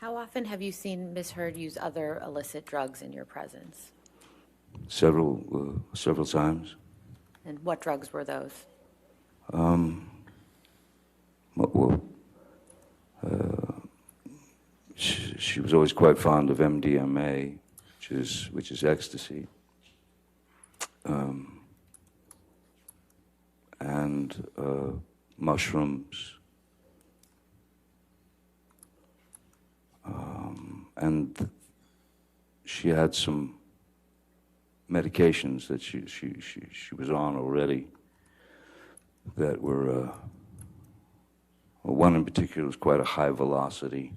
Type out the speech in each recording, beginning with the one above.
How often have you seen Ms. Heard use other illicit drugs in your presence? Several times. And what drugs were those? Well, she was always quite fond of MDMA, which is ecstasy, and mushrooms, and she had some medications that she was on already that were, well, one in particular was quite a high velocity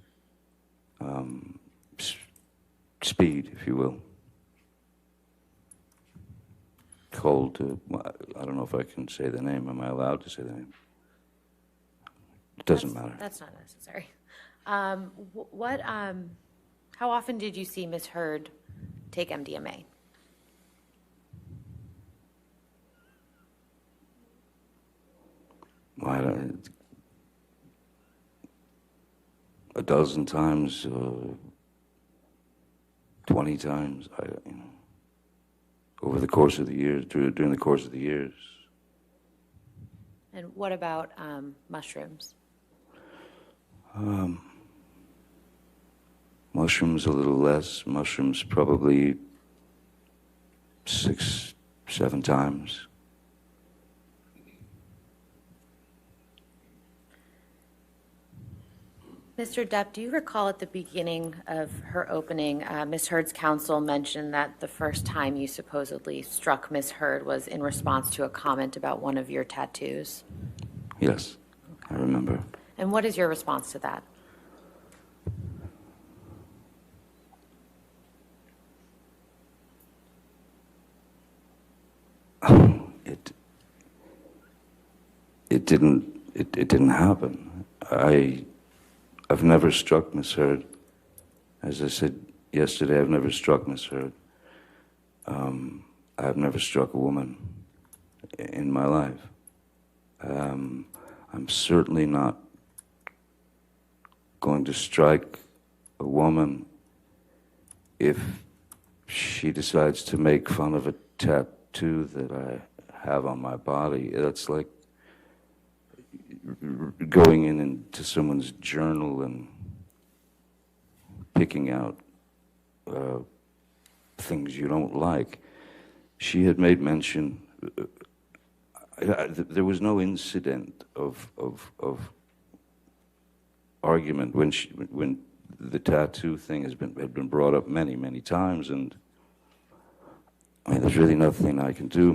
speed, if you will, called, I don't know if I can say the name. Am I allowed to say the name? It doesn't matter. That's not necessary. How often did you see Ms. Heard take MDMA? A dozen times, 20 times, over the course of the years, during the course of the years. And what about mushrooms? Mushrooms a little less. Mushrooms probably 6, 7 times. Mr. Depp, do you recall at the beginning of her opening, Ms. Heard's counsel mentioned that the first time you supposedly struck Ms. Heard was in response to a comment about one of your tattoos? Yes, I remember. And what is your response to that? It didn't happen. I've never struck Miss Heard. As I said yesterday, I've never struck Miss Heard. I've never struck a woman in my life. I'm certainly not going to strike a woman if she decides to make fun of a tattoo that I have on my body. That's like going into someone's journal and picking out things you don't like. She had made mention, there was no incident of argument when the tattoo thing had been brought up many times, and I mean, there's really nothing I can do.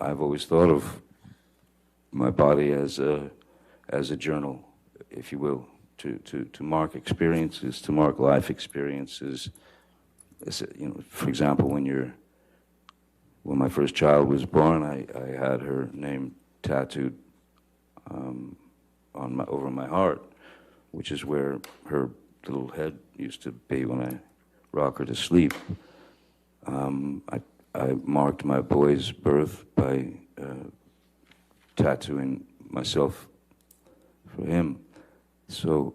I've always thought of my body as a journal, if you will, to mark experiences, to mark life experiences. For example, when my first child was born, I had her name tattooed over my heart, which is where her little head used to be when I rock her to sleep. I marked my boy's birth by tattooing myself for him. So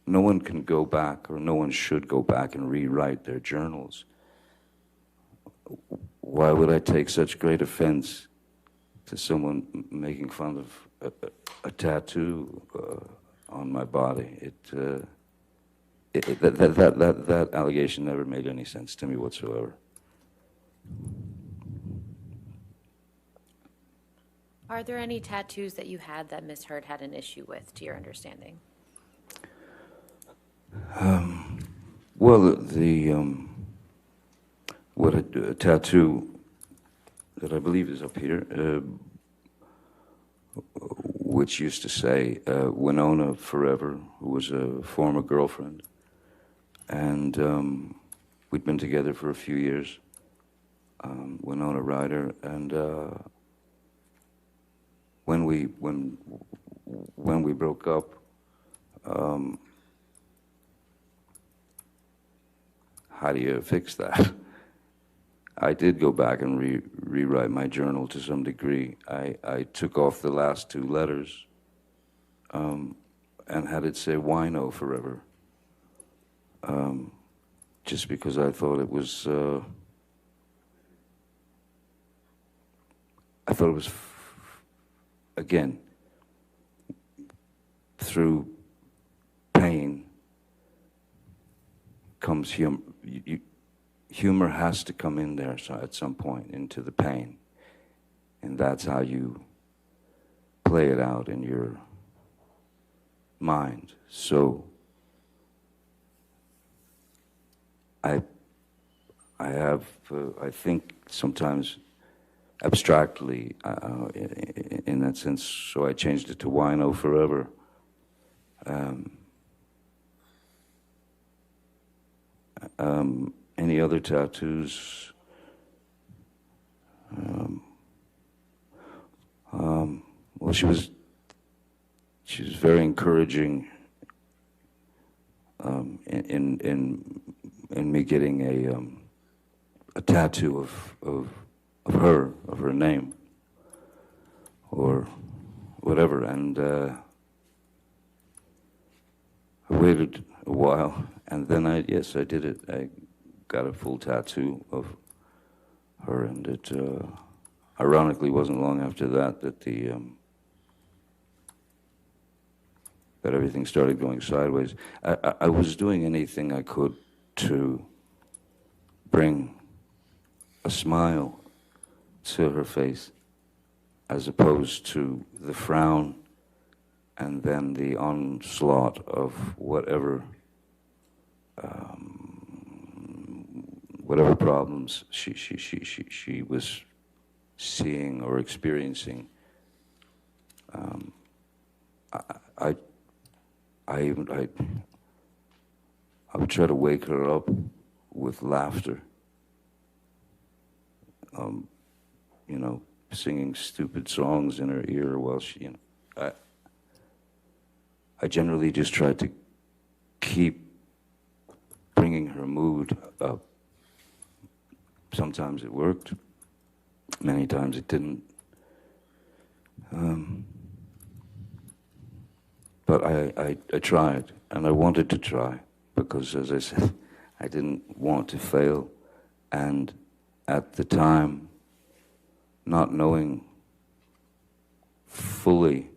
no one can go back, or no one should go back and rewrite their journals. Why would I take such great offense to someone making fun of a tattoo on my body? That allegation never made any sense to me whatsoever. Are there any tattoos that you had that Ms. Heard had an issue with, to your understanding? Well, a tattoo that I believe is up here, which used to say Winona Forever, who was a former girlfriend, and we'd been together for a few years. Winona Ryder, and when we broke up, how do you fix that? I did go back and rewrite my journal to some degree. I took off the last 2 letters and had it say Wino Forever, just because I thought it was, again, through pain comes humor. Humor has to come in there at some point into the pain, and that's how you play it out in your mind. So I have, I think sometimes abstractly, in that sense, so I changed it to Wino Forever. Any other tattoos? Well, she was very encouraging in me getting a tattoo of her name, or whatever, and I waited a while, and then I did it. I got a full tattoo of her, and it ironically wasn't long after that that everything started going sideways. I was doing anything I could to bring a smile to her face, as opposed to the frown and then the onslaught of whatever problems she was seeing or experiencing. I would try to wake her up with laughter. You know, singing stupid songs in her ear while she, I generally just tried to keep bringing her mood up. Sometimes it worked, many times it didn't. But I tried, and I wanted to try, because, as I said, I didn't want to fail, and at the time, not knowing fully